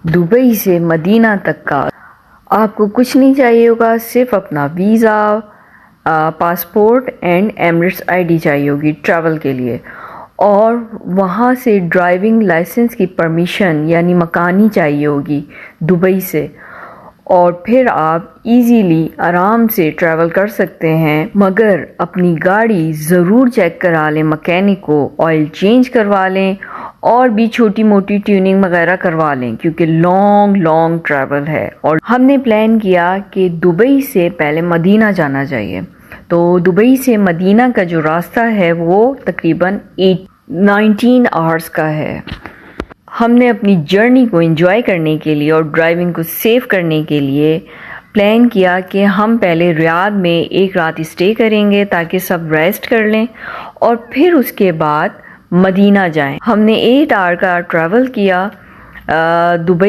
Dubai سے مدینہ تک کا آپ کو کچھ نہیں چاہیے ہوگا، صرف اپنا visa, passport and Emirates I D چاہیے ہوگی ٹریول کے لیے، اور وہاں سے ڈرائیونگ لائسنس کی پرمیشن یعنی مکانی چاہیے ہوگی دبئی سے، اور پھر آپ ایزیلی آرام سے ٹریول کر سکتے ہیں۔ مگر اپنی گاڑی ضرور چیک کرا لیں، مکینک کو آئل چینج کروا لیں اور بھی چھوٹی موٹی ٹیوننگ وغیرہ کروا لیں، کیونکہ لانگ ٹریول ہے۔ اور ہم نے پلان کیا کہ دبئی سے پہلے مدینہ جانا چاہیے، تو دبئی سے مدینہ کا جو راستہ ہے وہ تقریباً 19 آورز کا ہے۔ ہم نے اپنی جرنی کو انجوائے کرنے کے لیے اور ڈرائیونگ کو سیف کرنے کے لیے پلان کیا کہ ہم پہلے ریاض میں ایک رات اسٹے کریں گے تاکہ سب ریسٹ کر لیں، اور پھر اس کے بعد مدینہ جائیں۔ ہم نے 8 آور کا ٹریول کیا دبئی